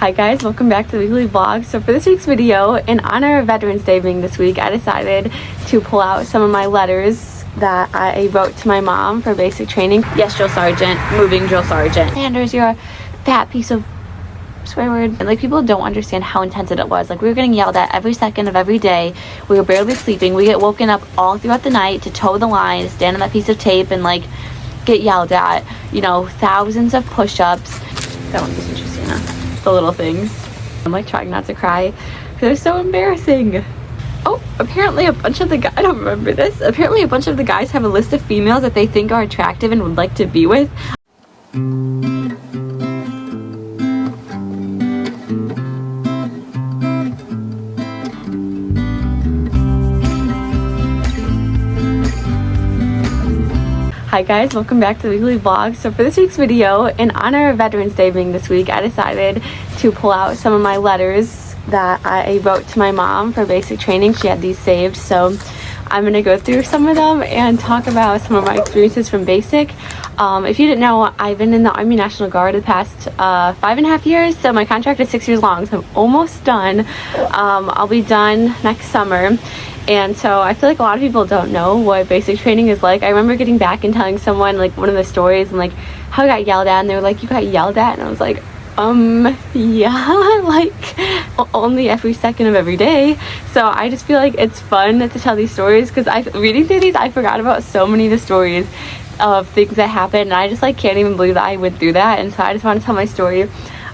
Hi guys, welcome back to the weekly vlog. So for this week's video, in honor of Veterans Day being this week, I decided to pull out some of my letters that I wrote to my mom for basic training. Yes, drill sergeant, moving drill sergeant. Sanders, you're a fat piece of swear word. And like, people don't understand how intense it was. Like, we were getting yelled at every second of every day. We were barely sleeping. We get woken up all throughout the night to toe the line, stand on that piece of tape and like get yelled at. You know, thousands of push-ups. That one was interesting, huh? The little things. I'm like trying not to cry because they're so embarrassing. Oh, apparently a bunch of the guys, I don't remember this. Apparently a bunch of the guys have a list of females that they think are attractive and would like to be with. Hi guys, welcome back to the weekly vlog. So for this week's video, in honor of Veterans Day being this week, I decided to pull out some of my letters that I wrote to my mom for basic training. She had these saved, so I'm going to go through some of them and talk about some of my experiences from basic. If you didn't know, I've been in the Army National Guard the past 5.5 years, so my contract is 6 years long, so I'm almost done. I'll be done next summer. And so I feel like a lot of people don't know what basic training is like. I remember getting back and telling someone like one of the stories and like how I got yelled at, and they were like, "You got yelled at?" And I was like, yeah, like only every second of every day. So I just feel like it's fun to tell these stories because reading through these, I forgot about so many of the stories of things that happened, and I just like can't even believe that I went through that. And so I just want to tell my story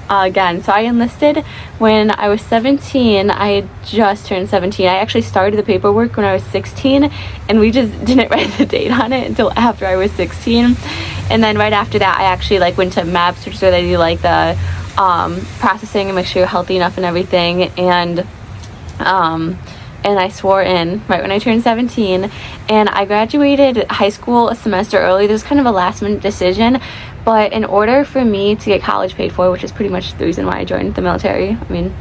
again. So I enlisted when I was 17. I had just turned 17. I actually started the paperwork when I was 16, and we just didn't write the date on it until after I was 16. And then right after that, I actually like went to MAPS, which is where they do like the processing and make sure you're healthy enough and everything. And I swore in right when I turned 17, and I graduated high school a semester early. This was kind of a last minute decision, but in order for me to get college paid for, which is pretty much the reason why I joined the military, I mean,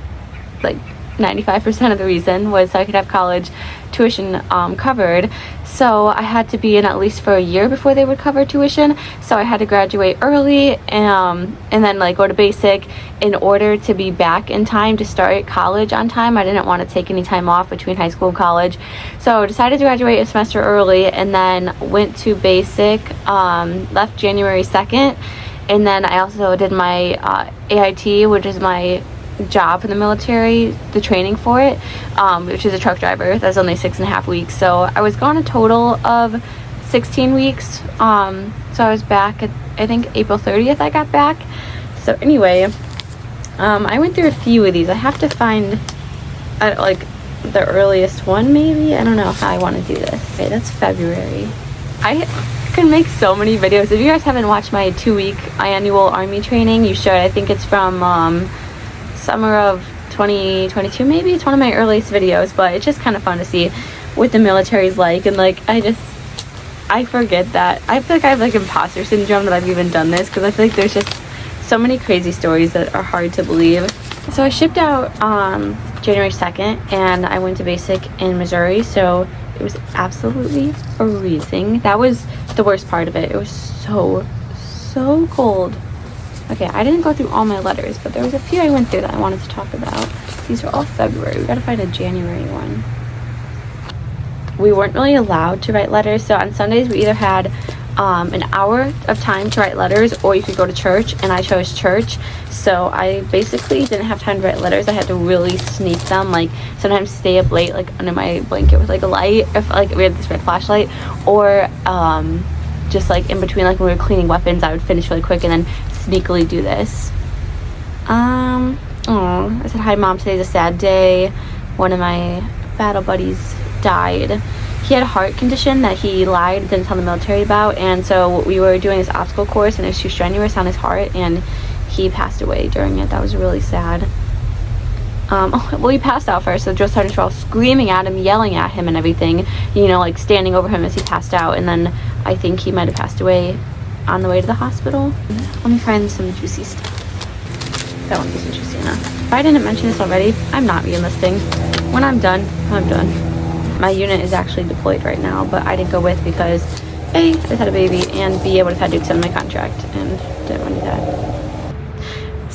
like 95% of the reason was so I could have college tuition covered. So I had to be in at least for a year before they would cover tuition. So I had to graduate early and then like go to basic in order to be back in time to start college on time. I didn't want to take any time off between high school and college. So I decided to graduate a semester early and then went to basic, left January 2nd. And then I also did my AIT, which is my job for the military, the training for it, which is a truck driver. That's only 6.5 weeks. So I was gone a total of 16 weeks. So I was back at, I think, April 30th I got back. So anyway, I went through a few of these. I have to find like the earliest one maybe. I don't know how I want to do this. Okay, that's February. I can make so many videos. If you guys haven't watched my 2-week annual Army training, you should. I think it's from summer of 2022 maybe. It's one of my earliest videos, but it's just kind of fun to see what the military is like. And like, I forget that I feel like I have like imposter syndrome that I've even done this, because I feel like there's just so many crazy stories that are hard to believe. So I shipped out January 2nd, and I went to basic in Missouri, so it was absolutely freezing. That was the worst part of it. It was so cold. Okay, I didn't go through all my letters, but there was a few I went through that I wanted to talk about. These are all February. We gotta find a January one. We weren't really allowed to write letters, so on Sundays we either had an hour of time to write letters, or you could go to church, and I chose church. So I basically didn't have time to write letters. I had to really sneak them, like sometimes stay up late, like under my blanket with like a light, if like we had this red flashlight, or just like in between, like when we were cleaning weapons, I would finish really quick and then sneakily do this. I said, "Hi mom, today's a sad day. One of my battle buddies died. He had a heart condition that he lied, didn't tell the military about, and so we were doing this obstacle course and it was too strenuous on his heart, and he passed away during it. That was really sad." Well, he passed out first, so drill sergeants were all screaming at him, yelling at him and everything, you know, like standing over him as he passed out, and then I think he might have passed away on the way to the hospital. Let me find some juicy stuff. That one was interesting enough. If I didn't mention this already, I'm not re-enlisting. When I'm done, I'm done. My unit is actually deployed right now, but I didn't go with because A, I just had a baby, and B, I would have had to extend my contract and didn't want to do that.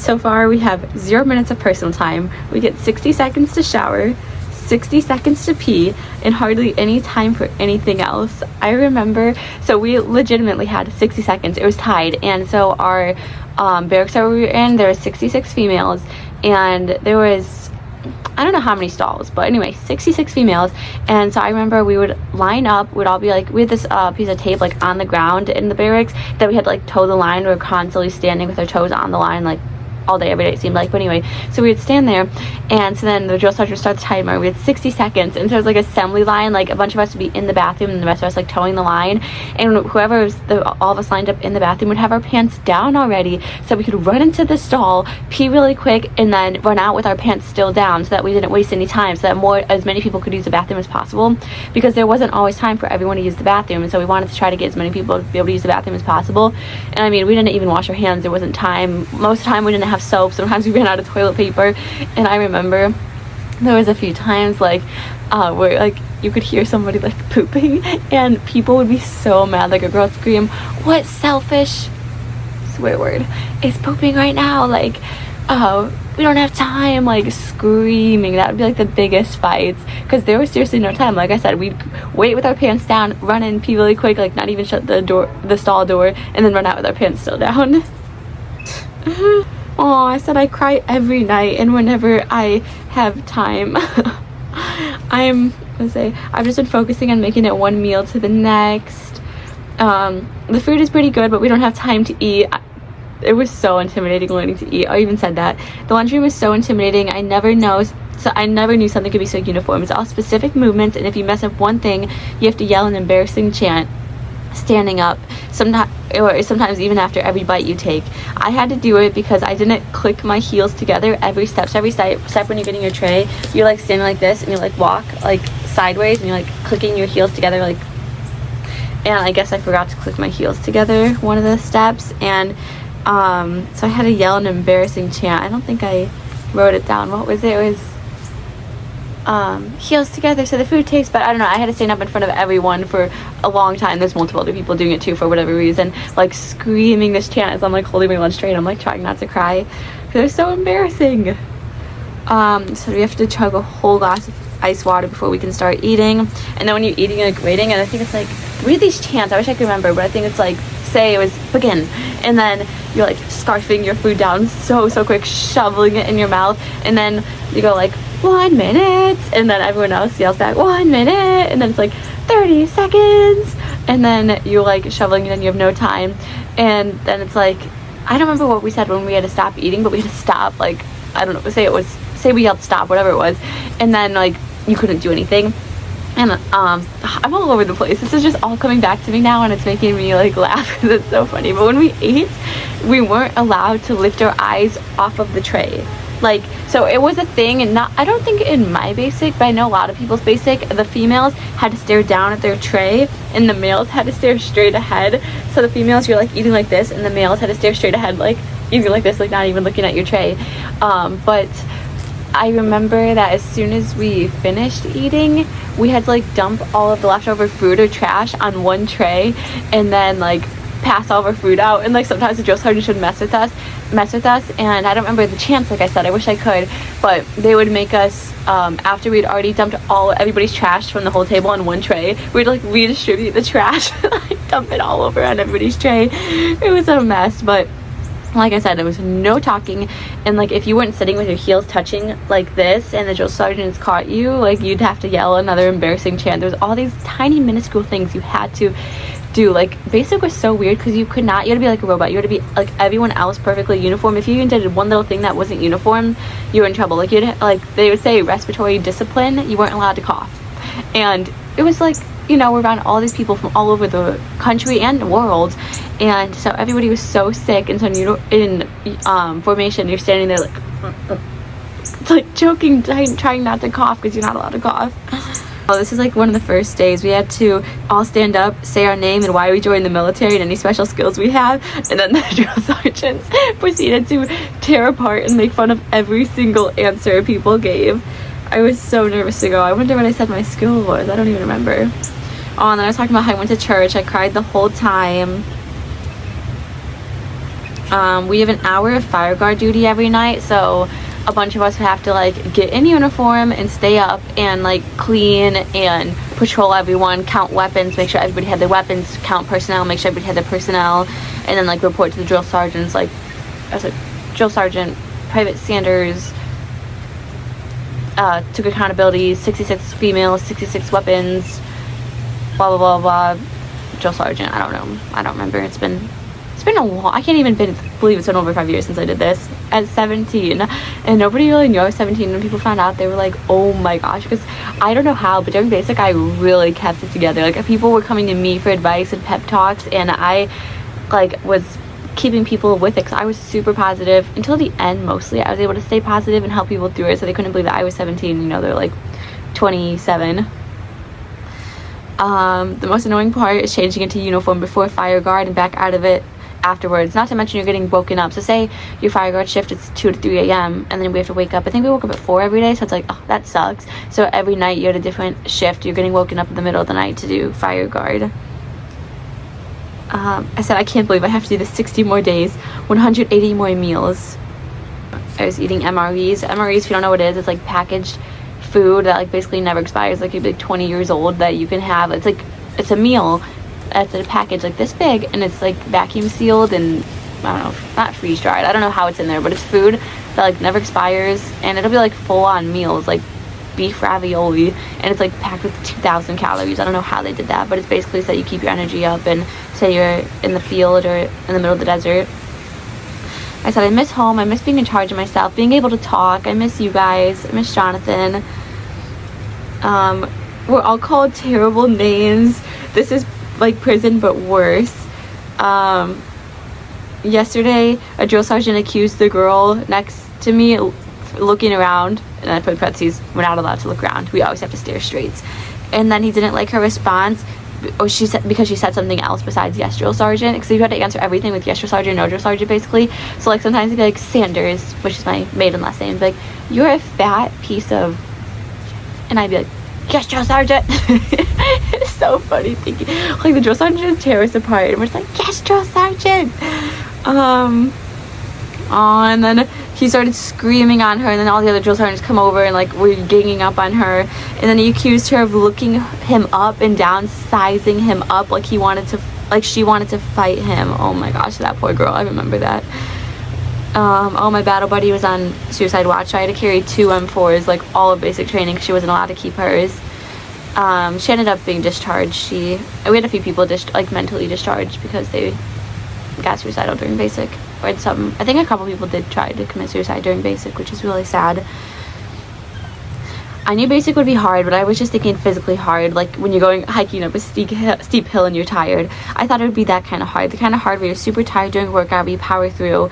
So far, we have 0 minutes of personal time. We get 60 seconds to shower, 60 seconds to pee, and hardly any time for anything else. I remember, so we legitimately had 60 seconds. It was tied, and so our barracks that we were in, there were 66 females, and there was, I don't know how many stalls, but anyway, 66 females. And so I remember we would line up, we'd all be like, we had this piece of tape like on the ground in the barracks that we had to like toe the line. We were constantly standing with our toes on the line, like all day, every day, it seemed like. But anyway, so we would stand there, and so then the drill sergeant would start the timer. We had 60 seconds, and so it was like assembly line, like a bunch of us would be in the bathroom and the rest of us like towing the line, and whoever was all of us lined up in the bathroom would have our pants down already so we could run into the stall, pee really quick, and then run out with our pants still down so that we didn't waste any time, so that as many people could use the bathroom as possible, because there wasn't always time for everyone to use the bathroom, and so we wanted to try to get as many people to be able to use the bathroom as possible. And I mean, we didn't even wash our hands. There wasn't time. Most of the time we didn't have soap. Sometimes we ran out of toilet paper. And I remember there was a few times like where like you could hear somebody like pooping, and people would be so mad. Like a girl would scream, "What selfish swear word is pooping right now? Like, we don't have time," like screaming. That would be like the biggest fights, because there was seriously no time. Like I said, we'd wait with our pants down, run in, pee really quick, like not even shut the stall door, and then run out with our pants still down. Oh, I said I cry every night, and whenever I have time, I've just been focusing on making it one meal to the next. The food is pretty good, but we don't have time to eat. It was so intimidating learning to eat. I even said that. The lunchroom was so intimidating. I never knew something could be so uniform. It's all specific movements, and if you mess up one thing, you have to yell an embarrassing chant standing up, sometimes even after every bite you take. I had to do it because I didn't click my heels together every step. So every step when you're getting your tray, you're like standing like this, and you like walk like sideways, and you're like clicking your heels together, like, and I guess I forgot to click my heels together one of the steps, and so I had to yell an embarrassing chant. I don't think I wrote it down. What was it? It was heels together so the food tastes better. I don't know. I had to stand up in front of everyone for a long time. There's multiple other people doing it too for whatever reason, like screaming this chant as I'm like holding my lunch tray, and I'm like trying not to cry because it's so embarrassing. So we have to chug a whole glass of ice water before we can start eating, and then when you're eating, you're like waiting, and I think it's like, read these chants, I wish I could remember, but I think it's like, say it was begin, and then you're like scarfing your food down so quick, shoveling it in your mouth, and then you go like 1 minute, and then everyone else yells back 1 minute, and then it's like 30 seconds, and then you're like shoveling it and you have no time, and then it's like, I don't remember what we said when we had to stop eating, but we had to stop, like, I don't know, say we yelled stop, whatever it was, and then like you couldn't do anything. And I'm all over the place. This is just all coming back to me now, and it's making me like laugh because it's so funny. But when we ate, we weren't allowed to lift our eyes off of the tray. Like, so it was a thing, and I don't think in my basic, but I know a lot of people's basic, the females had to stare down at their tray, and the males had to stare straight ahead. So the females, you're like eating like this, and the males had to stare straight ahead, like eating like this, like not even looking at your tray. But I remember that as soon as we finished eating, we had to like dump all of the leftover food or trash on one tray, and then like pass all of our food out. And like sometimes the drill sergeant should mess with us, and I don't remember the chance, like I said, I wish I could, but they would make us, after we'd already dumped everybody's trash from the whole table on one tray, we'd like redistribute the trash, like dump it all over on everybody's tray. It was a mess, but like I said, there was no talking, and like if you weren't sitting with your heels touching like this and the drill sergeants caught you, like you'd have to yell another embarrassing chant. There was all these tiny minuscule things you had to do. Like basic was so weird because you had to be like a robot. You had to be like everyone else, perfectly uniform. If you even did one little thing that wasn't uniform, you were in trouble. Like they would say respiratory discipline, you weren't allowed to cough. And it was like, you know, we're around all these people from all over the country and the world, and so everybody was so sick, and so in formation, you're standing there like it's like choking, trying not to cough because you're not allowed to cough. Oh, this is like one of the first days. We had to all stand up, say our name and why we joined the military and any special skills we have, and then the drill sergeants proceeded to tear apart and make fun of every single answer people gave. I was so nervous to go. I wonder what I said my skill was. I don't even remember. Oh, and then I was talking about how I went to church. I cried the whole time. We have an hour of fire guard duty every night, so a bunch of us have to like get in uniform and stay up and like clean and patrol everyone, count weapons, make sure everybody had their weapons, count personnel, make sure everybody had their personnel, and then like report to the drill sergeants. Like as a drill sergeant, Private Sanders took accountability, 66 females, 66 weapons, blah blah blah blah. Drill sergeant, I don't know, I don't remember. It's been a long, I can't even believe it's been over 5 years since I did this at 17, and nobody really knew I was 17. When people found out, they were like, oh my gosh, because I don't know how, but during basic I really kept it together. Like people were coming to me for advice and pep talks, and I like was keeping people with it because I was super positive until the end. Mostly I was able to stay positive and help people through it, so they couldn't believe that I was 17. You know, they're like 27. The most annoying part is changing into uniform before fire guard and back out of it afterwards, not to mention you're getting woken up. So say your fire guard shift is 2 to 3 a.m. and then we have to wake up. I think we woke up at 4 every day, so it's like, oh, that sucks. So every night you're at a different shift, you're getting woken up in the middle of the night to do fire guard. I said I can't believe I have to do this 60 more days, 180 more meals. I was eating MREs. MREs, if you don't know what it is, it's like packaged food that like basically never expires. Like you'd be like 20 years old that you can have. It's like, it's a meal that's in a package like this big, and it's like vacuum sealed and I don't know, not freeze dried, I don't know how it's in there, but it's food that like never expires, and it'll be like full on meals, like beef ravioli, and it's like packed with 2,000 calories. I don't know how they did that, but it's basically so that you keep your energy up and say you're in the field or in the middle of the desert. I said I miss home, I miss being in charge of myself, being able to talk, I miss you guys, I miss Jonathan. We're all called terrible names. This is like prison but worse. Yesterday a drill sergeant accused the girl next to me looking around, and I put parentheses, we're not allowed to look around, we always have to stare straight, and then he didn't like her response, or she said, because she said something else besides yes drill sergeant, because you had to answer everything with yes drill sergeant, no drill sergeant basically. So like sometimes he'd be like Sanders, which is my maiden last name, be like, you're a fat piece of, and I'd be like, yes drill sergeant. It's so funny thinking like the drill sergeant just tear us apart, and we're just like, yes drill sergeant. And then he started screaming on her, and then all the other drill sergeants come over and like were ganging up on her, and then he accused her of looking him up and down, sizing him up like he wanted to, like she wanted to fight him. Oh my gosh, that poor girl, I remember that. Oh, my battle buddy was on suicide watch, so I had to carry 2 M4s like all of basic training because she wasn't allowed to keep hers. She ended up being discharged. We had a few people like mentally discharged because they got suicidal during basic, or I think a couple people did try to commit suicide during basic, which is really sad. I knew basic would be hard, but I was just thinking physically hard, like when you're going hiking up a steep hill and you're tired. I thought it would be that kind of hard, the kind of hard where you're super tired during workout, but you power through,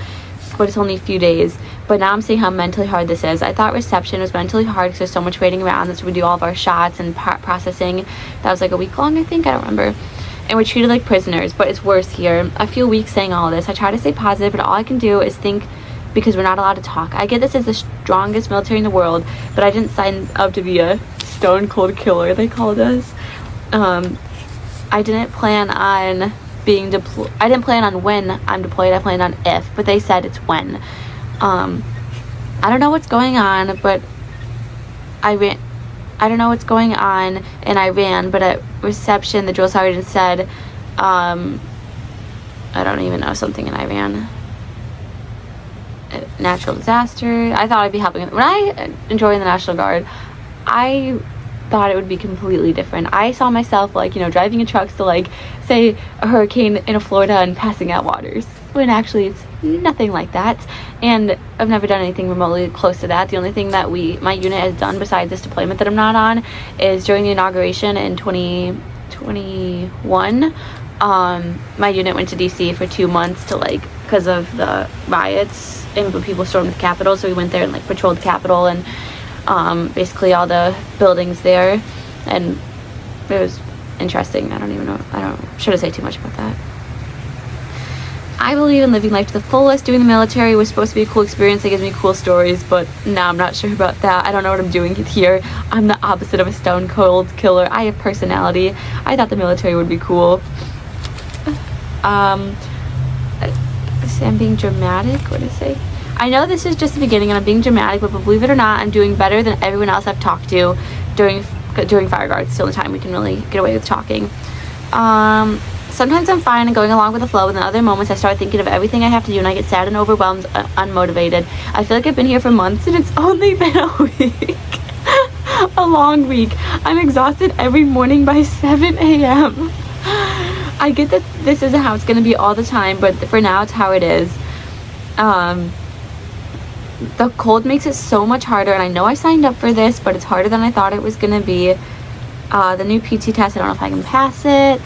but it's only a few days. But now I'm seeing how mentally hard this is. I thought reception was mentally hard because there's so much waiting around. That's where we do all of our shots and processing. That was like a week long, I think, I don't remember. And we're treated like prisoners, but it's worse here. I feel weak saying all this. I try to stay positive, but all I can do is think, because we're not allowed to talk. I get this as the strongest military in the world, but I didn't sign up to be a stone cold killer, they called us. I didn't plan on being deployed. I didn't plan on when I'm deployed, I planned on if, but they said it's when. I don't know what's going on, but I don't know what's going on in Iran, but at reception, the drill sergeant said, I don't even know, something in Iran. Natural disaster. I thought I'd be helping. When I joined the National Guard, I thought it would be completely different. I saw myself like, driving in trucks to like, say, a hurricane in Florida and passing out waters. When actually it's nothing like that. And I've never done anything remotely close to that. The only thing that my unit has done besides this deployment that I'm not on is during the inauguration in 2021, my unit went to DC for 2 months to like, because of the riots and when people stormed the Capitol, so we went there and like patrolled the Capitol and basically all the buildings there, and it was interesting. I shouldn't say too much about that. I believe in living life to the fullest. Doing the military was supposed to be a cool experience. It gives me cool stories, but now I'm not sure about that. I don't know what I'm doing here. I'm the opposite of a stone cold killer. I have personality. I thought the military would be cool. Say I'm being dramatic. What did it say? I know this is just the beginning and I'm being dramatic, but believe it or not, I'm doing better than everyone else I've talked to during fire guards. It's the only time we can really get away with talking. Sometimes I'm fine and going along with the flow, and then other moments I start thinking of everything I have to do and I get sad and overwhelmed, unmotivated. I feel like I've been here for months and it's only been a week. A long week. I'm exhausted every morning by 7 a.m. I get that this isn't how it's going to be all the time, but for now it's how it is. The cold makes it so much harder, and I know I signed up for this, but it's harder than I thought it was going to be. The new PT test, I don't know if I can pass it.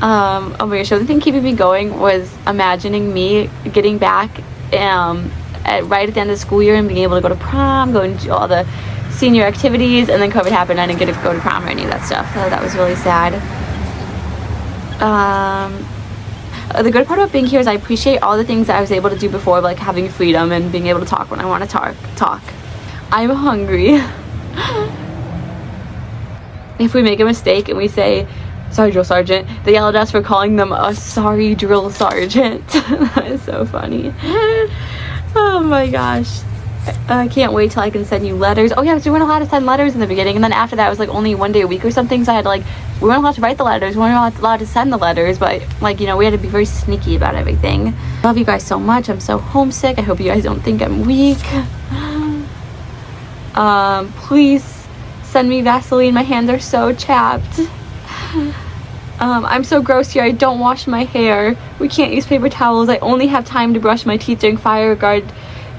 Oh my gosh, the only thing keeping me going was imagining me getting back right at the end of the school year and being able to go to prom, going to all the senior activities, and then COVID happened. I didn't get to go to prom or any of that stuff. So that was really sad. The good part about being here is I appreciate all the things that I was able to do before, like having freedom and being able to talk when I want to talk. I'm hungry. If we make a mistake and we say, "Sorry, drill sergeant," they yell at us for calling them a sorry drill sergeant. That is so funny. Oh my gosh. I can't wait till I can send you letters. Oh yeah, so we weren't allowed to send letters in the beginning, and then after that it was like only one day a week or something, so I had to we weren't allowed to write the letters, we weren't allowed to send the letters, but we had to be very sneaky about everything. Love you guys so much. I'm so homesick. I hope you guys don't think I'm weak. Please send me Vaseline. My hands are so chapped. I'm so gross here. I don't wash my hair. We can't use paper towels. I only have time to brush my teeth during fire guard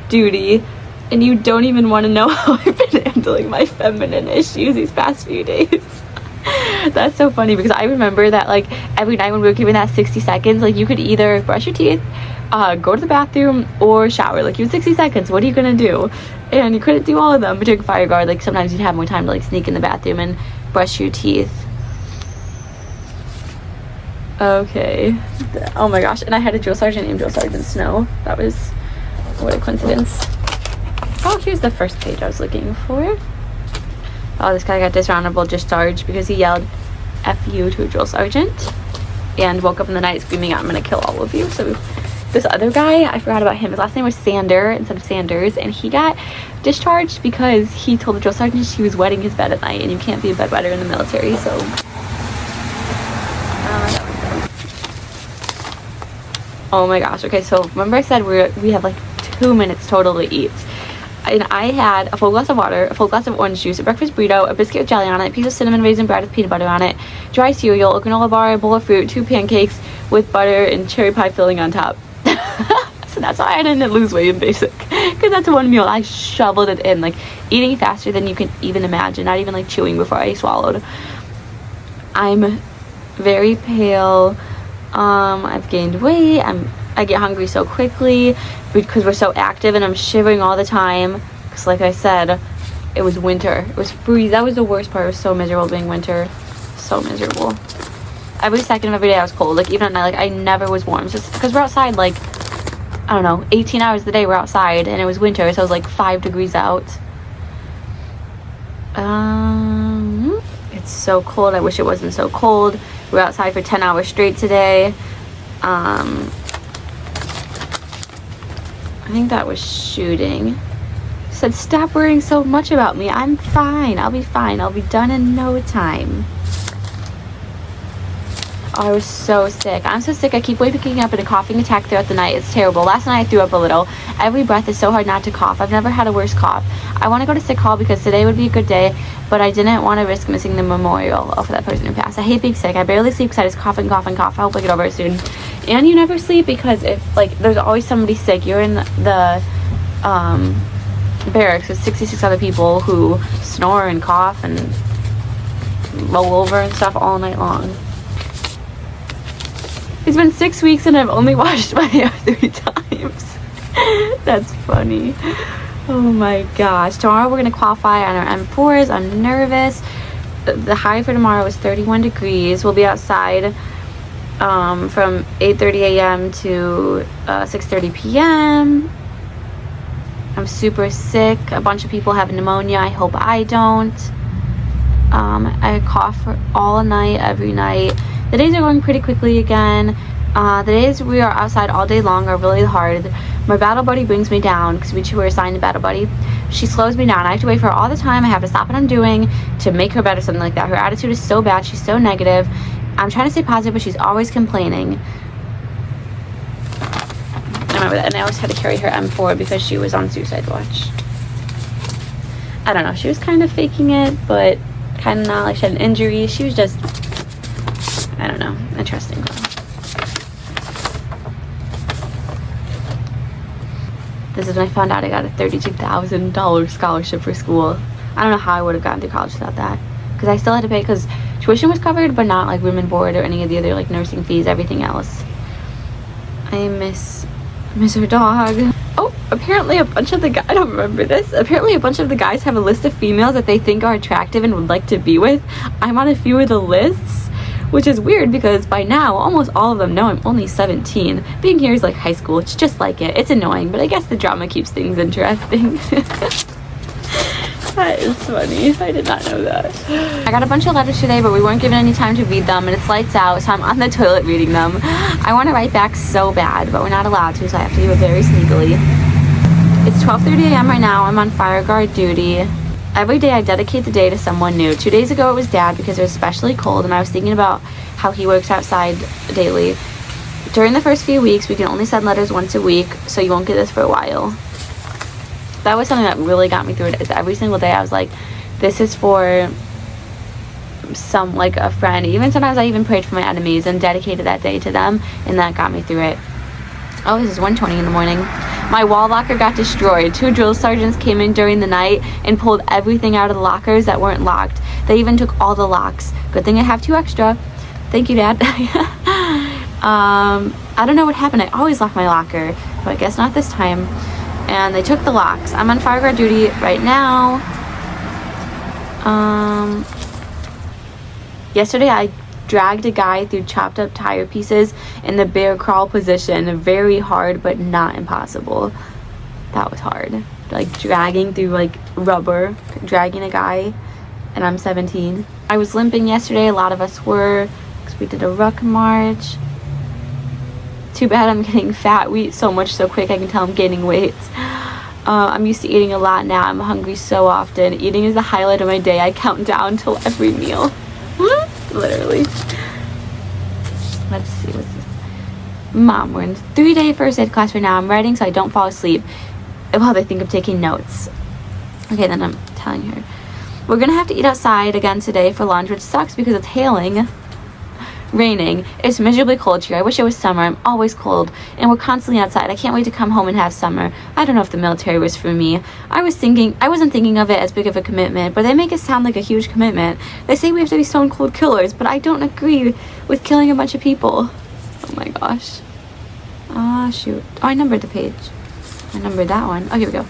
duty. And you don't even want to know how I've been handling my feminine issues these past few days. That's so funny because I remember that every night when we were given that 60 seconds, you could either brush your teeth, go to the bathroom, or shower. You have 60 seconds. What are you gonna do? And you couldn't do all of them. But during fire guard, sometimes you'd have more time to sneak in the bathroom and brush your teeth. Okay. Oh my gosh. And I had a drill sergeant named Drill Sergeant Snow. That was, what a coincidence. Oh, here's the first page I was looking for. Oh, this guy got dishonorable discharge because he yelled "F you" to a drill sergeant and woke up in the night screaming, "I'm gonna kill all of you." So this other guy, I forgot about him. His last name was Sander instead of Sanders, and he got discharged because he told the drill sergeant she was wetting his bed at night, and you can't be a bedwetter in the military, so... Oh my gosh. Okay, so remember I said we have 2 minutes total to eat. And I had a full glass of water, a full glass of orange juice, a breakfast burrito, a biscuit with jelly on it, a piece of cinnamon raisin bread with peanut butter on it, dry cereal, a granola bar, a bowl of fruit, 2 pancakes with butter and cherry pie filling on top. So that's why I didn't lose weight in basic, because that's one meal. I shoveled it in, eating faster than you can even imagine, not even chewing before I swallowed. I'm very pale. I've gained weight. I get hungry so quickly because we're so active, and I'm shivering all the time because, like I said, it was winter. It was freezing. That was the worst part. It was so miserable being winter. So miserable. Every second of every day I was cold. Even at night, I never was warm. It's just because we're outside, I don't know, 18 hours of the day we're outside, and it was winter, so it was 5 degrees out. It's so cold. I wish it wasn't so cold. We were outside for 10 hours straight today. I think that was shooting. Said, "Stop worrying so much about me. I'm fine. I'll be fine. I'll be done in no time." Oh, I was so sick. I'm so sick. I keep waking up in a coughing attack throughout the night. It's terrible. Last night I threw up a little. Every breath is so hard not to cough. I've never had a worse cough. I want to go to sick hall because today would be a good day, but I didn't want to risk missing the memorial for that person who passed. I hate being sick. I barely sleep because I just cough and cough and cough. I hope I get over it soon. And you never sleep because if there's always somebody sick. You're in the barracks with 66 other people who snore and cough and roll over and stuff all night long. It's been 6 weeks and I've only washed my hair 3 times. That's funny. Oh my gosh. Tomorrow we're going to qualify on our M4s. I'm nervous. The high for tomorrow is 31 degrees. We'll be outside from 8:30 a.m. to 6:30 p.m. I'm super sick. A bunch of people have pneumonia. I hope I don't. I cough all night, every night. The days are going pretty quickly again. The days we are outside all day long are really hard. My battle buddy brings me down because we were assigned a battle buddy. She slows me down. I have to wait for her all the time. I have to stop what I'm doing to make her better, something like that. Her attitude is so bad. She's so negative. I'm trying to stay positive, but she's always complaining. I remember that. And I always had to carry her M4 because she was on suicide watch. I don't know. She was kind of faking it, but kind of not. Like, she had an injury. She was just, I don't know, interesting girl. This is when I found out I got a $32,000 scholarship for school. I don't know how I would have gotten through college without that. Because I still had to pay, because tuition was covered, but not like room and board or any of the other like nursing fees, everything else. I miss her dog. Oh, apparently a bunch of the guys, I don't remember this. Apparently a bunch of the guys have a list of females that they think are attractive and would like to be with. I'm on a few of the lists, which is weird because by now almost all of them know I'm only 17. Being here is like high school. It's just like it. It's annoying, but I guess the drama keeps things interesting. That is funny. I did not know that. I got a bunch of letters today, but we weren't given any time to read them, and it's lights out, so I'm on the toilet reading them. I want to write back so bad, but we're not allowed to, so I have to do it very sneakily. It's 12:30 a.m. right now. I'm on fire guard duty. Every day I dedicate the day to someone new. 2 days ago it was Dad because it was especially cold, and I was thinking about how he works outside daily. During the first few weeks, we can only send letters once a week, so you won't get this for a while. That was something that really got me through it. Is every single day I was like, this is for some, like a friend. Even sometimes I even prayed for my enemies and dedicated that day to them, and that got me through it. Oh, this is 1:20 in the morning. My wall locker got destroyed. 2 drill sergeants came in during the night and pulled everything out of the lockers that weren't locked. They even took all the locks. Good thing I have 2 extra. Thank you, Dad. I don't know what happened. I always lock my locker, but I guess not this time. And they took the locks. I'm on fire guard duty right now. Yesterday I dragged a guy through chopped up tire pieces in the bear crawl position. Very hard, but not impossible. That was hard. Like dragging through like rubber, dragging a guy, and I'm 17. I was limping yesterday. A lot of us were, because we did a ruck march. Too bad I'm getting fat. We eat so much so quick, I can tell I'm gaining weight. I'm used to eating a lot now. I'm hungry so often. Eating is the highlight of my day. I count down till every meal. Literally. Let's see, what's this? Mom, we're in 3-day first aid class right now. I'm writing so I don't fall asleep while they think I'm taking notes. Okay, then I'm telling her. We're gonna have to eat outside again today for lunch, which sucks because it's raining. It's miserably cold here. I wish it was summer. I'm always cold, and we're constantly outside. I can't wait to come home and have summer. I don't know if the military was for me. I wasn't thinking of it as big of a commitment, but they make it sound like a huge commitment. They say we have to be stone cold killers, but I don't agree with killing a bunch of people. Oh my gosh. Ah, shoot. Oh, I numbered the page. I numbered that one. Oh, here we go.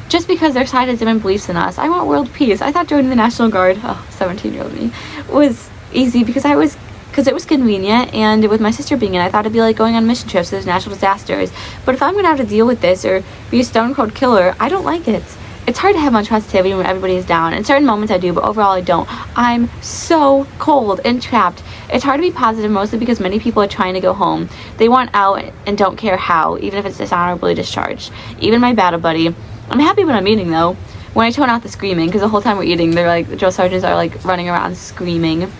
Just because their side has different beliefs than us. I want world peace. I thought joining the National Guard, 17-year-old me, was easy because it was convenient, and with my sister being in, I thought it'd be like going on mission trips. There's natural disasters, but if I'm gonna have to deal with this or be a stone cold killer, I don't like it. It's hard to have much positivity when everybody is down. In certain moments I do, but overall I don't. I'm so cold and trapped. It's hard to be positive, mostly because many people are trying to go home. They want out and don't care how, even if it's dishonorably discharged. Even my battle buddy. I'm happy when I'm eating though. When I tone out the screaming, because the whole time we're eating, they're like, the drill sergeants are like running around screaming.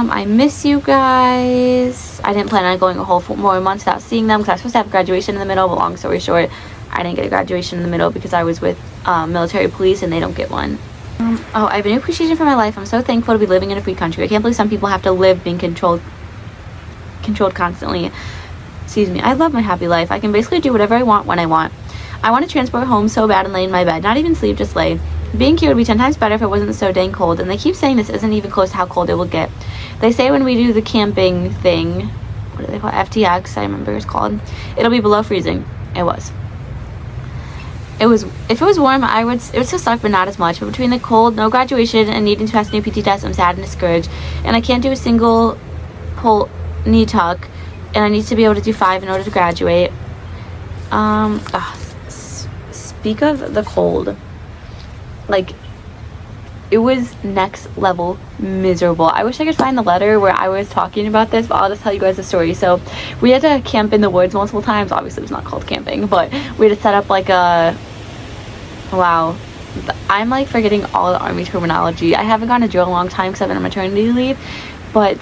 I miss you guys. I didn't plan on going a whole 4 more months without seeing them because I was supposed to have graduation in the middle, but long story short, I didn't get a graduation in the middle because I was with military police and they don't get one. I have a new appreciation for my life. I'm so thankful to be living in a free country. I can't believe some people have to live being controlled constantly. Excuse me. I love my happy life. I can basically do whatever I want when I want. I want to transport home so bad and lay in my bed. Not even sleep, just lay. Being here would be 10 times better if it wasn't so dang cold, and they keep saying this isn't even close to how cold it will get. They say when we do the camping thing, what do they call it? FTX, I remember it's called, it'll be below freezing. It was. If it was warm, it would still suck, but not as much. But between the cold, no graduation, and needing to pass a new PT test, I'm sad and discouraged. And I can't do a single pull knee tuck, and I need to be able to do 5 in order to graduate. Speak of the cold. Like, it was next level miserable. I wish I could find the letter where I was talking about this, but I'll just tell you guys the story. So we had to camp in the woods multiple times. Obviously it was not called camping, but we had to set up like a, wow, I'm like forgetting all the Army terminology. I haven't gone to drill in a long time because I've been on maternity leave, but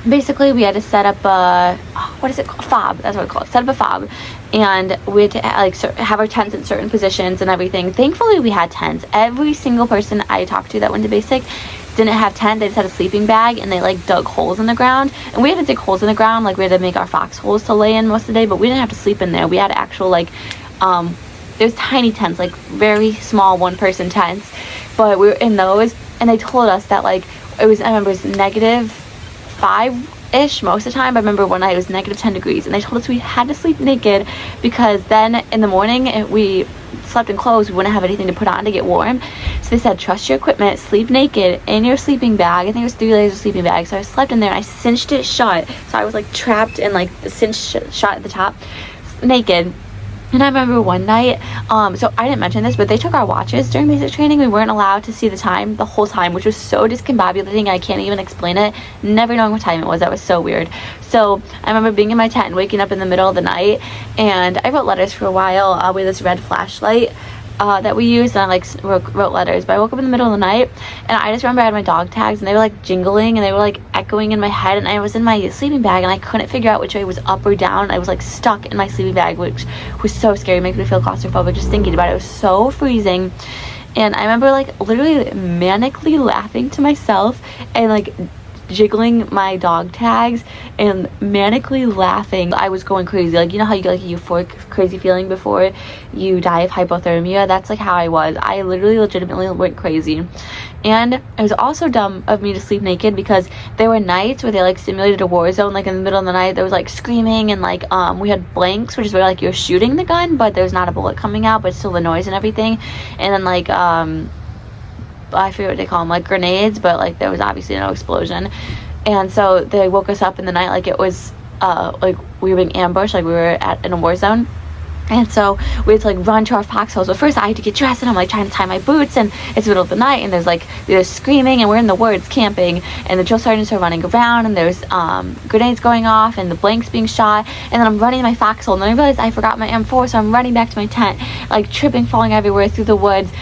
basically we had to set up a, what is it called, fob, that's what it's called, set up a fob, and we had to like have our tents in certain positions and everything. Thankfully we had tents. Every single person I talked to that went to basic didn't have tent. They just had a sleeping bag, and they like dug holes in the ground, and we had to dig holes in the ground, like we had to make our foxholes to lay in most of the day, but we didn't have to sleep in there. We had actual like there's tiny tents, like very small 1-person tents, but we were in those, and they told us that like it was, I remember it was -5-ish most of the time. I remember one night it was -10 degrees, and they told us we had to sleep naked because then in the morning if we slept in clothes, we wouldn't have anything to put on to get warm. So they said trust your equipment, sleep naked in your sleeping bag. I think it was 3 layers of sleeping bag. So I slept in there and I cinched it shut, so I was like trapped in like the cinched shut at the top, naked. And I remember one night, so I didn't mention this, but they took our watches during basic training. We weren't allowed to see the time the whole time, which was so discombobulating. I can't even explain it. Never knowing what time it was. That was so weird. So I remember being in my tent and waking up in the middle of the night, and I wrote letters for a while with this red flashlight that we used, and I like wrote letters. But I woke up in the middle of the night, and I just remember I had my dog tags, and they were like jingling, and they were like echoing in my head, and I was in my sleeping bag, and I couldn't figure out which way was up or down. I was like stuck in my sleeping bag, which was so scary. It makes me feel claustrophobic just thinking about it. It was so freezing. And I remember like literally manically laughing to myself and like jiggling my dog tags and manically laughing. I was going crazy. Like, you know how you get like a euphoric crazy feeling before you die of hypothermia? That's like how I was. I literally legitimately went crazy. And it was also dumb of me to sleep naked because there were nights where they like simulated a war zone. Like in the middle of the night there was like screaming, and like we had blanks, which is where like you're shooting the gun but there's not a bullet coming out, but still the noise and everything. And then like I forget what they call them, like grenades, but like there was obviously no explosion. And so they woke us up in the night like it was like we were being ambushed, like we were in a war zone. And so we had to like run to our foxholes. But first I had to get dressed, and I'm like trying to tie my boots, and it's the middle of the night, and there's screaming, and we're in the woods camping, and the drill sergeants are running around, and there's grenades going off, and the blanks being shot, and then I'm running in my foxhole, and then I realized I forgot my M4, so I'm running back to my tent, like tripping, falling everywhere through the woods,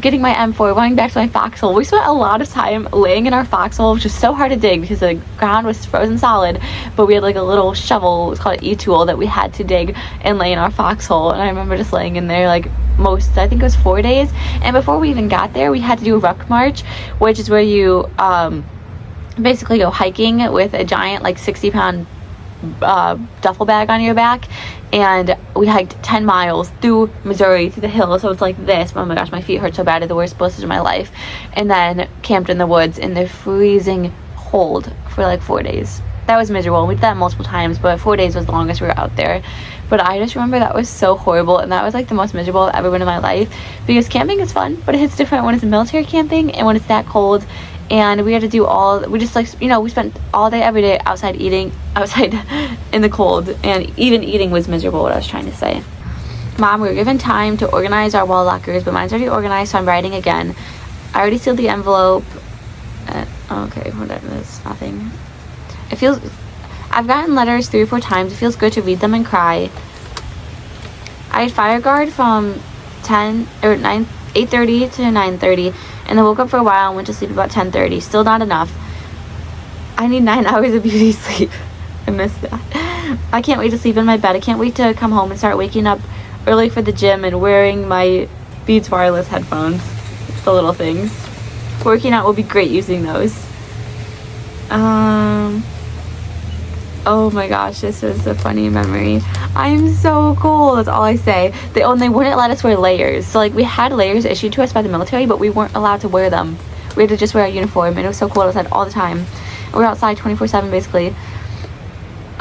getting my M4, running back to my foxhole. We spent a lot of time laying in our foxhole, which was so hard to dig because the ground was frozen solid, but we had like a little shovel, it's called an e-tool, that we had to dig and lay in our foxhole. And I remember just laying in there like I think it was 4 days. And before we even got there, we had to do a ruck march, which is where you basically go hiking with a giant like 60-pound duffel bag on your back. And we hiked 10 miles through Missouri, through the hills. So it's like this. Oh my gosh, my feet hurt so bad. They're the worst blisters of my life. And then camped in the woods in the freezing cold for like 4 days. That was miserable. We did that multiple times, but 4 days was the longest we were out there. But I just remember that was so horrible, and that was like the most miserable I've ever been in my life, because camping is fun, but it's different when it's military camping and when it's that cold. And we had to do we just like, you know, we spent all day every day outside eating outside in the cold, and even eating was miserable, what I was trying to say. Mom, we were given time to organize our wall lockers, but mine's already organized, so I'm writing again. I already sealed the envelope. Okay, whatever, that's nothing. It feels, I've gotten letters 3 or 4 times. It feels good to read them and cry. I had fire guard from 8:30 to 9:30, and then woke up for a while and went to sleep about 10:30. Still not enough. I need 9 hours of beauty sleep. I miss that. I can't wait to sleep in my bed. I can't wait to come home and start waking up early for the gym and wearing my Beats wireless headphones. It's the little things. Working out will be great using those. Oh my gosh, this was a funny memory. I'm so cool, that's all I say. They wouldn't let us wear layers. So like we had layers issued to us by the military, but we weren't allowed to wear them. We had to just wear our uniform, and it was so cool outside all the time. We were outside 24/7 basically.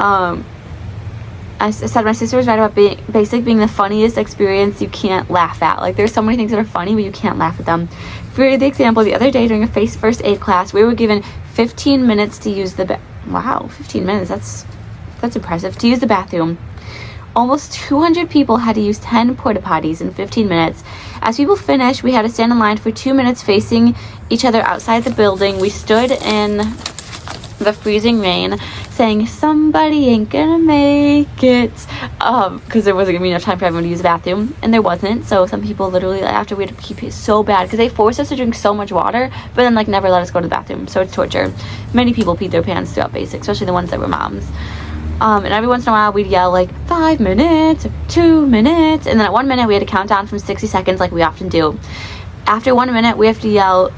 I said my sister was right about basic being the funniest experience you can't laugh at. Like there's so many things that are funny, but you can't laugh at them. For the example, the other day during a first aid class, we were given 15 minutes to use the wow, 15 minutes, that's impressive, to use the bathroom. Almost 200 people had to use 10 porta potties in 15 minutes. As people finished, we had to stand in line for 2 minutes facing each other outside the building. We stood in the freezing rain saying somebody ain't gonna make it, because there wasn't gonna be enough time for everyone to use the bathroom, and there wasn't. So some people literally, after, we had to keep it so bad because they forced us to drink so much water, but then like never let us go to the bathroom. So it's torture. Many people peed their pants throughout basic, especially the ones that were moms. And every once in a while we'd yell like 5 minutes, 2 minutes, and then at 1 minute we had to count down from 60 seconds like we often do. After 1 minute we have to yell,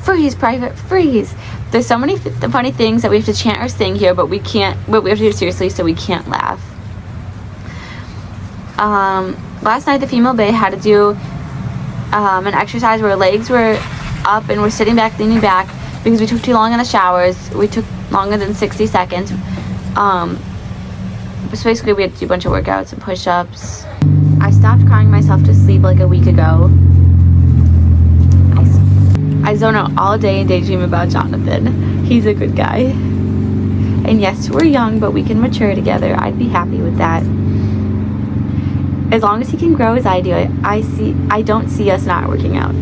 freeze, private, freeze. There's so many funny things that we have to chant or sing here, but we have to do it seriously, so we can't laugh. Last night the female bay had to do an exercise where legs were up and we're sitting back, leaning back, because we took too long in the showers. We took longer than 60 seconds. So basically we had to do a bunch of workouts and push-ups. I stopped crying myself to sleep like a week ago. I zone out all day and daydream about Jonathan. He's a good guy. And yes, we're young, but we can mature together. I'd be happy with that. As long as he can grow as I do, I don't see us not working out.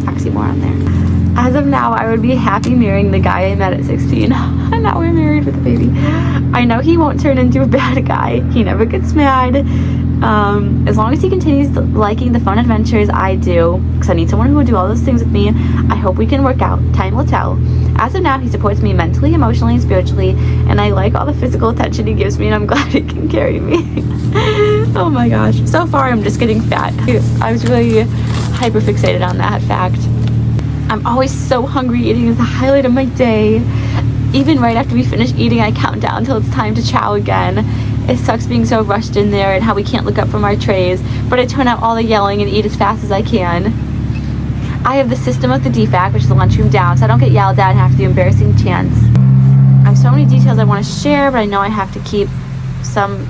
Actually, more on there. As of now, I would be happy marrying the guy I met at 16. And now we're married with a baby. I know he won't turn into a bad guy. He never gets mad. As long as he continues liking the fun adventures I do, because I need someone who will do all those things with me, I hope we can work out. Time will tell. As of now, he supports me mentally, emotionally, and spiritually, and I like all the physical attention he gives me, and I'm glad he can carry me. Oh my gosh. So far, I'm just getting fat. I was really hyper fixated on that fact. I'm always so hungry. Eating is the highlight of my day. Even right after we finish eating, I count down till it's time to chow again. It sucks being so rushed in there and how we can't look up from our trays, but I tune out all the yelling and eat as fast as I can. I have the system of the DFAC, which is the lunchroom down, so I don't get yelled at and have to do embarrassing chants. I have so many details I want to share, but I know I have to keep some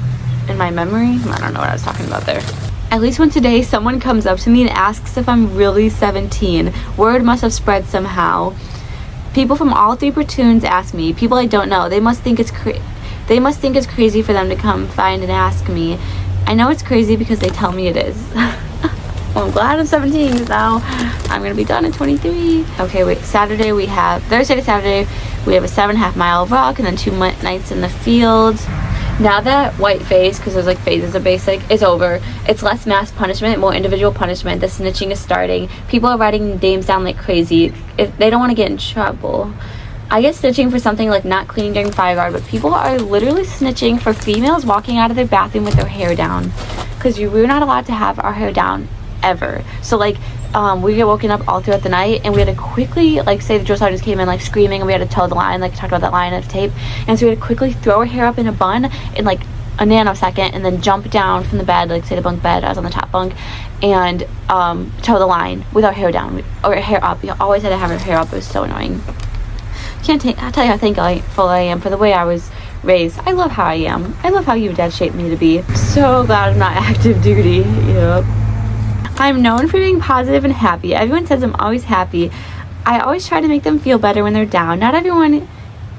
in my memory. I don't know what I was talking about there. At least once a day, someone comes up to me and asks if I'm really 17. Word must have spread somehow. People from all 3 platoons ask me. People I don't know. They must think it's crazy for them to come find and ask me. I know it's crazy because they tell me it is. Well, I'm glad I'm 17 because now I'm going to be done at 23. Okay, wait. Thursday to Saturday, we have a 7.5 mile walk and then 2 nights in the field. Now that white phase, because there's like phases of basic, is over. It's less mass punishment, more individual punishment. The snitching is starting. People are writing names down like crazy. If they don't want to get in trouble. I get snitching for something like not cleaning during fire guard, but people are literally snitching for females walking out of their bathroom with their hair down, because we're not allowed to have our hair down ever. So like we get woken up all throughout the night, and we had to quickly, like, say the drill sergeants came in like screaming, and we had to toe the line, like talked about that line of tape, and so we had to quickly throw our hair up in a bun in like a nanosecond, and then jump down from the bed, like say the bunk bed, I was on the top bunk, and toe the line with our hair down or hair up. We always had to have our hair up. It was so annoying. I'll tell you how thankful I am for the way I was raised. I love how I am. I love how you, Dad, shaped me to be. So glad I'm not active duty. Yep. I'm known for being positive and happy. Everyone says I'm always happy. I always try to make them feel better when they're down. Not everyone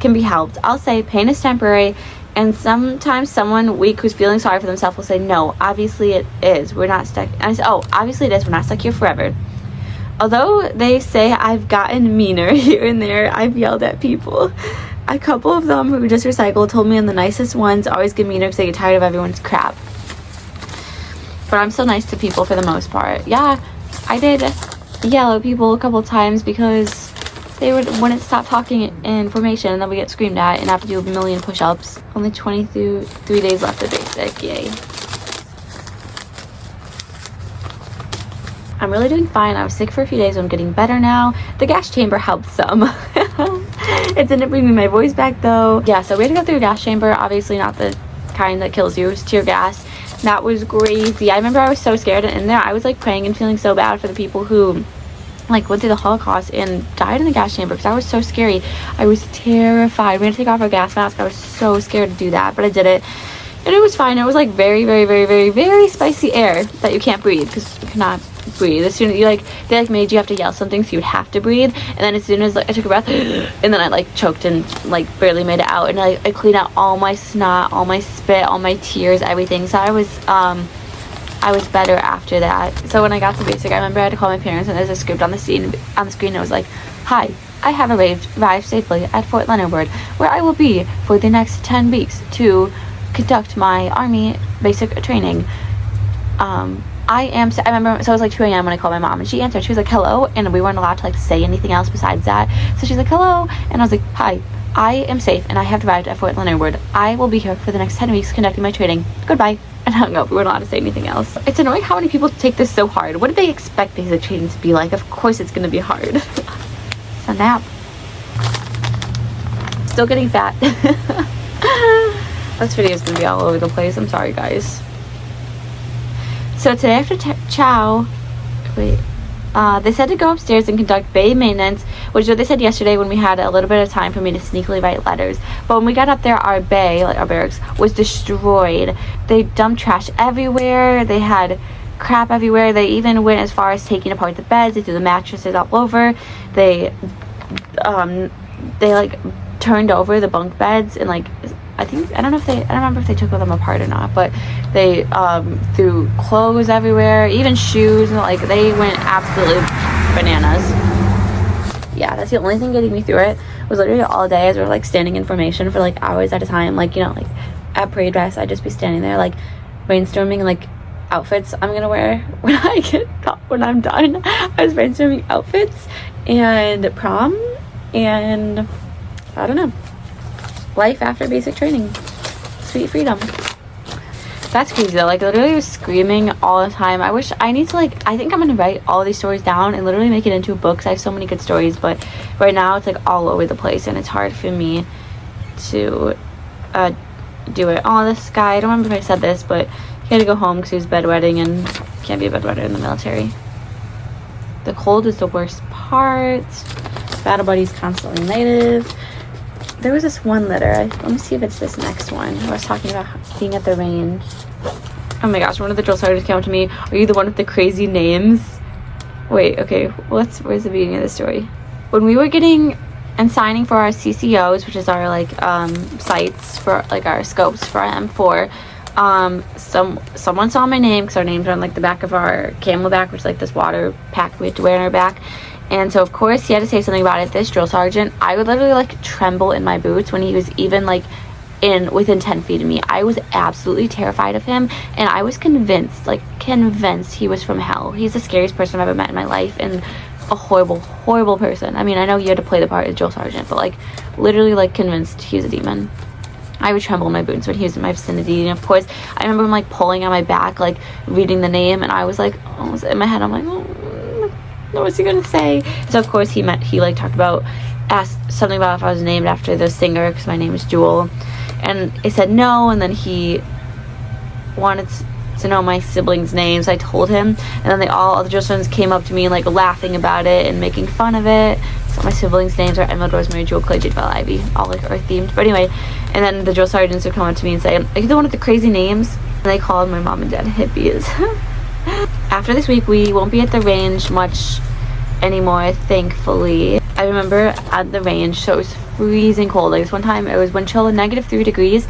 can be helped. I'll say pain is temporary, and sometimes someone weak who's feeling sorry for themselves will say, no, obviously it is. We're not stuck. And I say, oh, obviously it is. We're not stuck here forever. Although they say I've gotten meaner here and there, I've yelled at people. A couple of them who just recycled told me I'm the nicest ones always get meaner because they get tired of everyone's crap. But I'm still nice to people for the most part. Yeah, I did yell at people a couple times because they wouldn't stop talking in formation, and then we get screamed at and have to do a million push-ups. Only 23 days left of basic. Yay. I'm really doing fine. I was sick for a few days, but I'm getting better now. The gas chamber helped some. It didn't bring me my voice back though. Yeah, so we had to go through a gas chamber. Obviously not the kind that kills you. It's tear gas. That was crazy. I remember I was so scared in there. I was like praying and feeling so bad for the people who like went through the Holocaust and died in the gas chamber, because that was so scary. I was terrified. We had to take off our gas mask. I was so scared to do that, but I did it. And it was fine. It was like very, very, very, very, very spicy air that you can't breathe because we cannot breathe. As soon as you like, they like made you have to yell something so you would have to breathe. And then as soon as like I took a breath and then I like choked and like barely made it out, and I cleaned out all my snot, all my spit, all my tears, everything. So I was better after that. So when I got to basic, I remember I had to call my parents, and there's a script on the screen on the screen, and it was like, "Hi, I have arrived safely at Fort Leonard Wood, where I will be for the next 10 weeks to conduct my Army basic training. I remember, so it was like 2 a.m. when I called my mom, and she answered. She was like, "Hello," and we weren't allowed to like say anything else besides that. So she's like, "Hello," and I was like, "Hi, I am safe, and I have arrived at Fort Leonard Wood. I will be here for the next 10 weeks conducting my training. Goodbye." And hung up. We weren't allowed to say anything else. It's annoying how many people take this so hard. What did they expect basic training to be like? Of course it's gonna be hard. It's a nap. Still getting fat. This video is gonna be all over the place. I'm sorry, guys. So today after chow, they said to go upstairs and conduct bay maintenance, which is what they said yesterday when we had a little bit of time for me to sneakily write letters. But when we got up there, our bay, like our barracks, was destroyed. They dumped trash everywhere. They had crap everywhere. They even went as far as taking apart the beds. They threw the mattresses all over. They like turned over the bunk beds, and like I don't remember if they took them apart or not, but they threw clothes everywhere, even shoes, and like they went absolutely bananas. Yeah, that's the only thing getting me through it, was literally all day as we were like standing in formation for like hours at a time. Like, you know, like at parade dress, I'd just be standing there like brainstorming like outfits I'm gonna wear when I'm done. I was brainstorming outfits and prom and I don't know, life after basic training. Sweet freedom. That's crazy though. Like literally was screaming all the time. I think I'm gonna write all these stories down and literally make it into a book, because I have so many good stories, but right now it's like all over the place and it's hard for me to do it. Oh, this guy, I don't remember if I said this, but he had to go home because he was bedwetting, and can't be a bedwetter in the military. The cold is the worst part. Battle buddies constantly negative. There was this one letter. Let me see if it's this next one. I was talking about being at the range. Oh my gosh, one of the drill sergeants came up to me. Are you the one with the crazy names? Wait, okay. Where's the beginning of the story? When we were getting and signing for our CCOs, which is our like sights for like our scopes for our M4, someone saw my name, because our names are on like the back of our Camelback, which is like this water pack we have to wear on our back. And so of course he had to say something about it. This drill sergeant, I would literally like tremble in my boots when he was even like within 10 feet of me. I was absolutely terrified of him, and I was convinced he was from hell. He's the scariest person I've ever met in my life, and a horrible person. I mean, I know you had to play the part of drill sergeant, but like literally like convinced he was a demon. I would tremble in my boots when he was in my vicinity. And of course I remember him like pulling on my back, like reading the name, and I was like almost in my head, I'm like, oh, what's he gonna say? So of course he asked something about if I was named after the singer, because my name is Jewel, and I said no, and then he wanted to know my siblings' names. I told him, and then all the drill sergeants came up to me and like laughing about it and making fun of it. So my siblings' names are Emma, Rosemary, Jewel, Clay, Jade, Belle, Ivy, all like earth themed. But anyway, and then the drill sergeants would come up to me and say, "Are you the one with the crazy names?" And they called my mom and dad hippies. After this week, we won't be at the range much anymore, thankfully. I remember at the range, so it was freezing cold. Like this one time, it was wind chill of -3 degrees,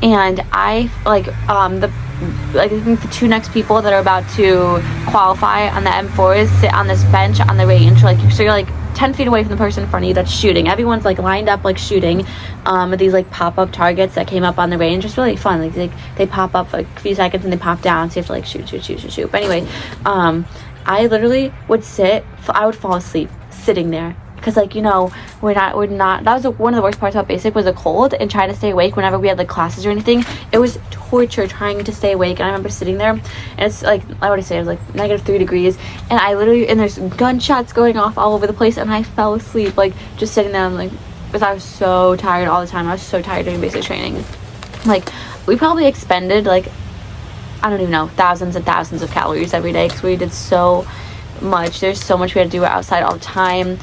and I think the two next people that are about to qualify on the M4s sit on this bench on the range. Like, so you're like 10 feet away from the person in front of you that's shooting. Everyone's like lined up like shooting with these like pop-up targets that came up on the range. It's really fun. Like they pop up for like a few seconds and they pop down, so you have to like shoot. But anyway, I literally would I would fall asleep sitting there, because like, you know, we're not that was one of the worst parts about basic, was the cold, and trying to stay awake whenever we had like classes or anything. It was torture trying to stay awake. And I remember sitting there, and it's like, I already say it was like -3 degrees, and there's gunshots going off all over the place, and I fell asleep like just sitting there. I'm like, because I was so tired all the time. I was so tired during basic training. Like we probably expended like, I don't even know, thousands and thousands of calories every day, because we did so much. There's so much we had to do outside all the time.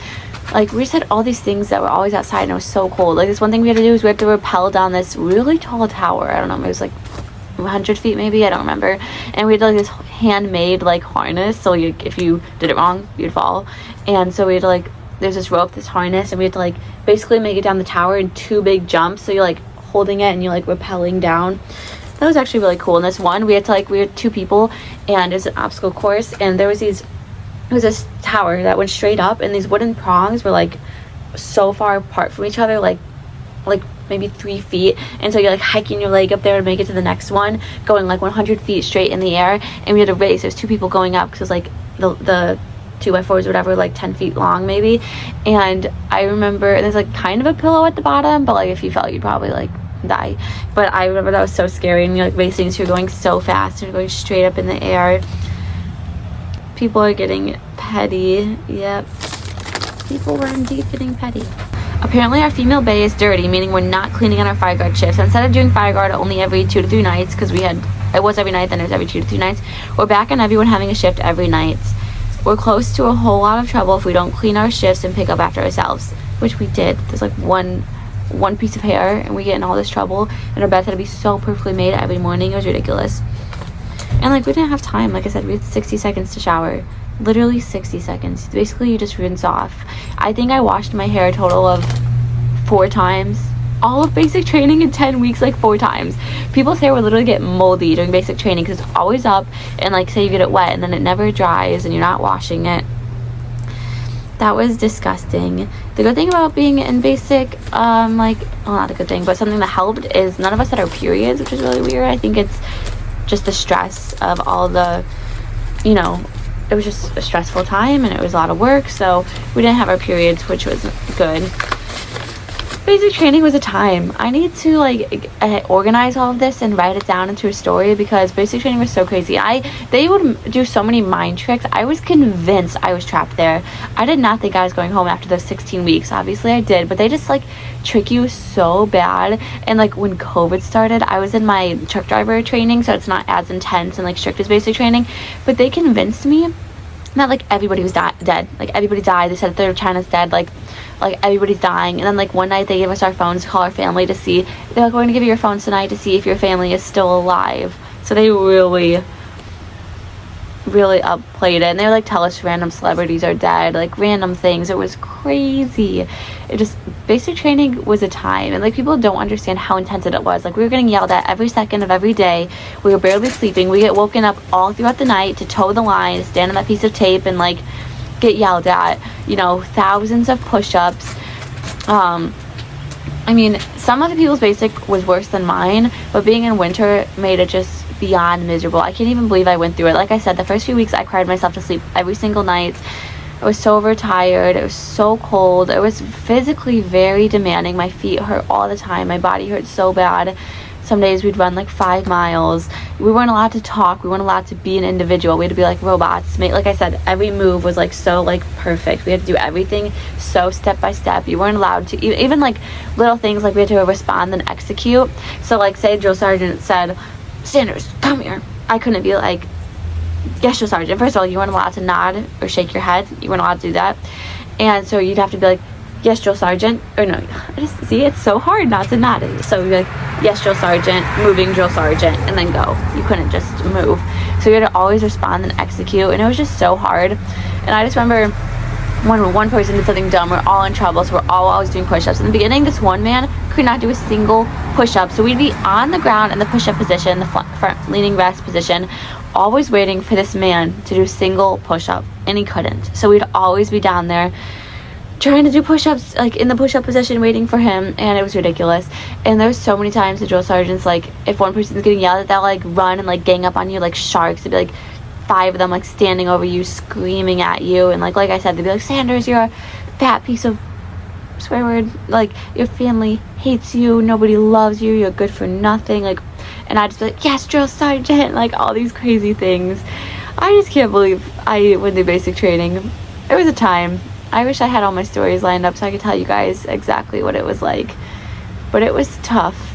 Like we just had all these things that were always outside, and it was so cold. Like this one thing we had to do is we had to rappel down this really tall tower. I don't know, it was like 100 feet maybe, I don't remember. And we had like this handmade like harness, so if you did it wrong you'd fall. And so we had to like, there's this rope, this harness, and we had to like basically make it down the tower in 2 big jumps, so you're like holding it and you're like rappelling down. That was actually really cool. And this one, we were 2 people, and it's an obstacle course, and there was this tower that went straight up, and these wooden prongs were like so far apart from each other, like maybe 3 feet, and so you're like hiking your leg up there to make it to the next one, going like 100 feet straight in the air. And we had a race. There's 2 people going up, because like the 2x4s or whatever, like 10 feet long maybe. And I remember there's like kind of a pillow at the bottom, but like if you fell you'd probably like die. But I remember that was so scary, and you're like racing, so you're going so fast and you're going straight up in the air. People are getting petty. Yep, people were indeed getting petty. Apparently our female bay is dirty, meaning we're not cleaning on our fire guard shifts. Instead of doing fire guard only every 2 to 3 nights, because it was every night, then it was every 2 to 3 nights, we're back on everyone having a shift every night. We're close to a whole lot of trouble if we don't clean our shifts and pick up after ourselves, which we did. There's like one piece of hair, and we get in all this trouble, and our beds had to be so perfectly made every morning. It was ridiculous. And like we didn't have time. Like I said, we had 60 seconds to shower. Literally 60 seconds. Basically you just rinse off. I think I washed my hair a total of 4 times. All of basic training in 10 weeks, like 4 times. People's hair will literally get moldy during basic training because it's always up, and like say you get it wet and then it never dries and you're not washing it. That was disgusting. The good thing about being in basic, well, not a good thing, but something that helped is none of us had our periods, which is really weird. I think it's just the stress of all the, it was just a stressful time, and it was a lot of work, so we didn't have our periods, which was good. Basic training was a time. I need to organize all of this and write it down into a story, because basic training was so crazy. They would do so many mind tricks. I was convinced I was trapped there. I did not think I was going home after those 16 weeks. Obviously I did, but they just trick you so bad. And when COVID started, I was in my truck driver training, so it's not as intense and strict as basic training, but they convinced me that everybody was dead. Everybody died. They said third of China's dead. Everybody's dying. And then one night they gave us our phones to call our family to see. They're we're going to give you your phones tonight to see if your family is still alive. So they really upplayed it, and they would tell us random celebrities are dead, random things. It was crazy. Basic training was a time, and people don't understand how intense it was. We were getting yelled at every second of every day. We were barely sleeping. We get woken up all throughout the night to toe the line, stand on that piece of tape, and get yelled at. Thousands of push-ups. Some of the people's basic was worse than mine, but being in winter made it just beyond miserable. I can't even believe I went through it. Like I said, the first few weeks I cried myself to sleep every single night. I was so overtired. It was so cold. It was physically very demanding. My feet hurt all the time. My body hurt so bad. Some days we'd run 5 miles. We weren't allowed to talk. We weren't allowed to be an individual. We had to be like robots. Like I said, every move was so perfect. We had to do everything so step by step. You weren't allowed to even little things we had to respond and execute. So say drill sergeant said, "Sanders, come here." I couldn't be "Yes, drill sergeant." First of all, you weren't allowed to nod or shake your head. You weren't allowed to do that. And so you'd have to be "Yes, drill sergeant." Or no, it's so hard not to nod. So you'd be "Yes, drill sergeant," moving drill sergeant, and then go. You couldn't just move. So you had to always respond and execute, and it was just so hard. And I just remember when one person did something dumb, we're all in trouble, so we're all always doing push-ups. In the beginning, this one man could not do a single push-up, so we'd be on the ground in the push-up position, the front leaning rest position, always waiting for this man to do a single push-up, and he couldn't. So we'd always be down there trying to do push-ups, in the push-up position, waiting for him, and it was ridiculous. And there's so many times the drill sergeants, if one person's getting yelled at, they'll run and gang up on you like sharks. It'd be 5 of them standing over you, screaming at you, and like I said, they'd be "Sanders, you're a fat piece of," swear word, "your family hates you, nobody loves you, you're good for nothing," and I'd just be "Yes, drill sergeant," all these crazy things. I just can't believe I went through basic training. It was a time. I wish I had all my stories lined up so I could tell you guys exactly what it was like, but it was tough.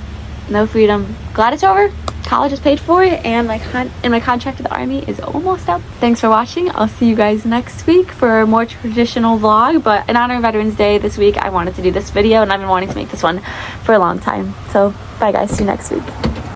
No freedom. Glad it's over. College is paid for, and my contract with the Army is almost up. Thanks for watching. I'll see you guys next week for a more traditional vlog, but in honor of Veterans Day this week, I wanted to do this video, and I've been wanting to make this one for a long time. So bye guys, see you next week.